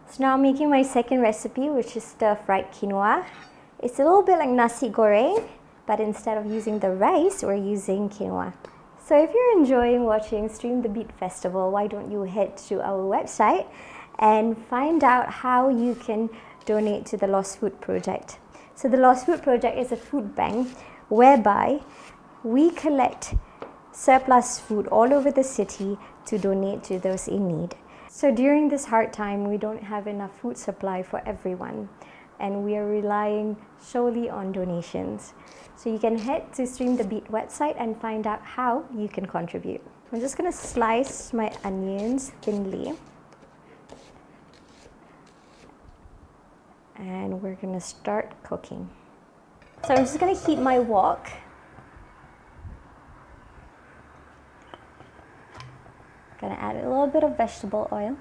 So now I'm making my second recipe, which is stir-fried quinoa. It's a little bit like nasi goreng, but instead of using the rice, we're using quinoa. So if you're enjoying watching Stream the Beat Festival, why don't you head to our website and find out how you can donate to the Lost Food Project. So the Lost Food Project is a food bank whereby we collect surplus food all over the city to donate to those in need. So during this hard time, we don't have enough food supply for everyone, and we are relying solely on donations. So you can head to Stream the Beat website and find out how you can contribute. I'm just going to slice my onions thinly. And we're going to start cooking. So I'm just going to heat my wok. Going to add a little bit of vegetable oil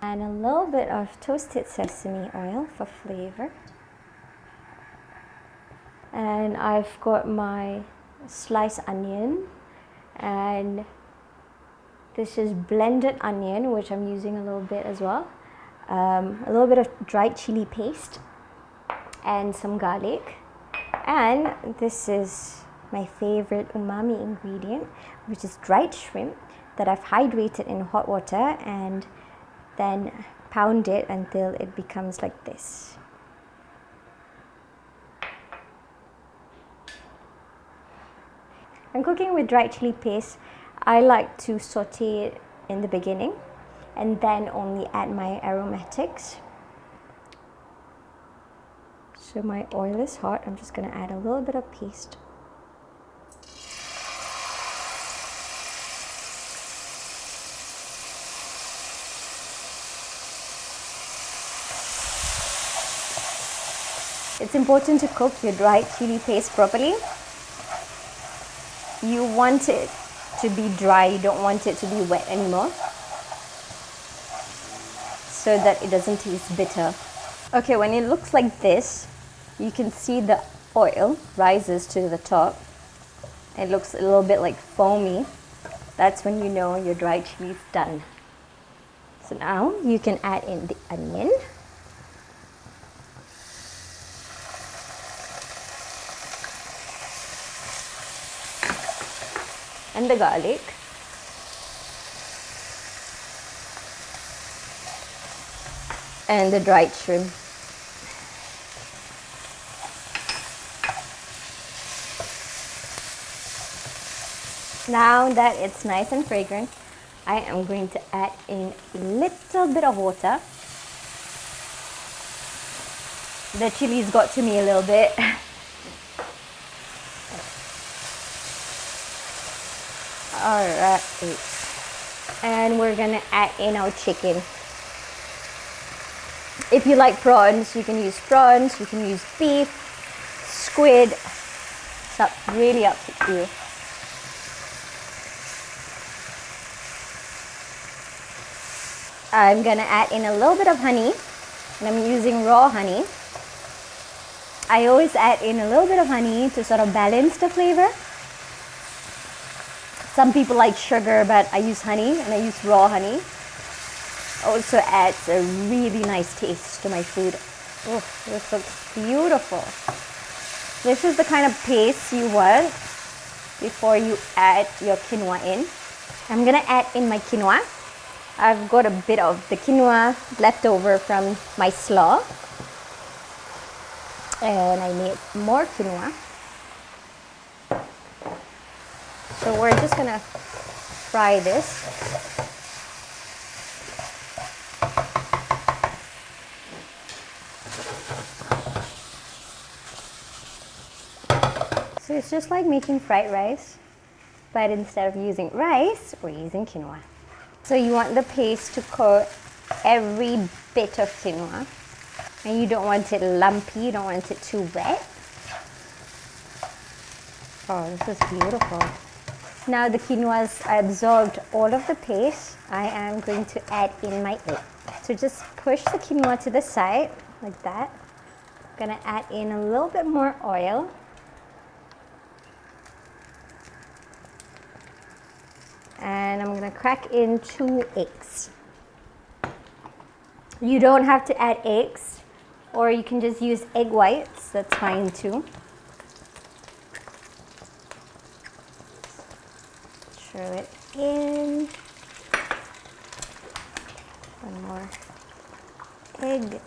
and a little bit of toasted sesame oil for flavor. And I've got my sliced onion, and this is blended onion, which I'm using a little bit as well. A little bit of dried chili paste and some garlic. And this is my favorite umami ingredient, which is dried shrimp that I've hydrated in hot water and then pound it until it becomes like this. When cooking with dried chili paste, I like to saute it in the beginning and then only add my aromatics. So my oil is hot. I'm just going to add a little bit of paste. It's important to cook your dried chili paste properly. You want it to be dry, you don't want it to be wet anymore, so that it doesn't taste bitter. Okay, when it looks like this, you can see the oil rises to the top. It looks a little bit like foamy. That's when you know your dried chili is done. So now you can add in the onion. And the garlic. And the dried shrimp. Now that it's nice and fragrant, I am going to add in a little bit of water. The chili's got to me a little bit. Alright. And we're gonna add in our chicken. If you like prawns, you can use prawns, you can use beef, squid. It's really up to you. I'm gonna add in a little bit of honey, and I'm using raw honey. I always add in a little bit of honey to sort of balance the flavor. Some people like sugar, but I use honey, and I use raw honey. Also adds a really nice taste to my food. Oh, this looks beautiful. This is the kind of paste you want before you add your quinoa in. I'm gonna add in my quinoa. I've got a bit of the quinoa left over from my slaw. And I need more quinoa. So we're just gonna fry this. So it's just like making fried rice, but instead of using rice, we're using quinoa. So you want the paste to coat every bit of quinoa, and you don't want it lumpy, you don't want it too wet. Oh, this is beautiful. Now the quinoa's absorbed all of the paste, I am going to add in my egg. So just push the quinoa to the side, like that. I'm gonna add in a little bit more oil. And I'm gonna crack in 2 eggs. You don't have to add eggs, or you can just use egg whites, that's fine too. Throw it in. One more egg.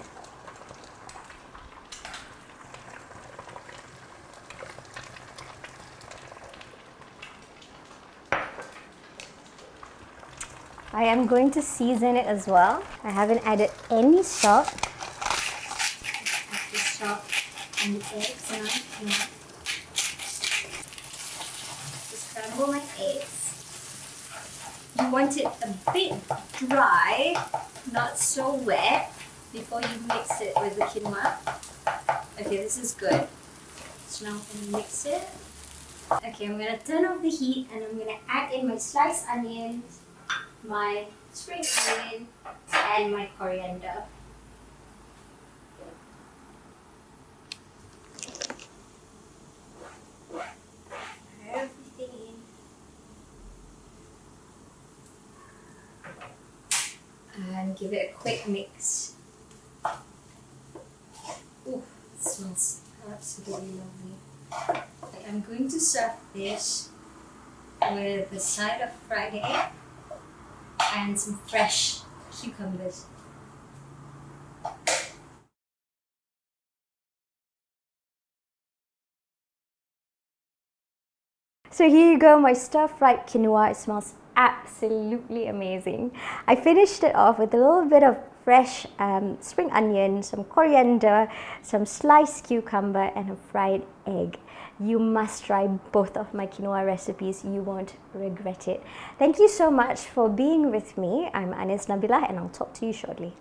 I am going to season it as well. I haven't added any salt. Add the salt and the eggs now. To scramble my eggs. You want it a bit dry, not so wet, before you mix it with the quinoa. Okay, this is good. So now I'm going to mix it. Okay, I'm going to turn off the heat and I'm going to add in my sliced onions, my spring onion, and my coriander. Everything in. And give it a quick mix. Ooh, it smells absolutely lovely. I'm going to serve this with a side of fried egg and some fresh cucumbers. So here you go, my stir-fried quinoa. It smells absolutely amazing. I finished it off with a little bit of fresh spring onion, some coriander, some sliced cucumber, and a fried egg. You must try both of my quinoa recipes. You won't regret it. Thank you so much for being with me. I'm ANIS NABILAH, and I'll talk to you shortly.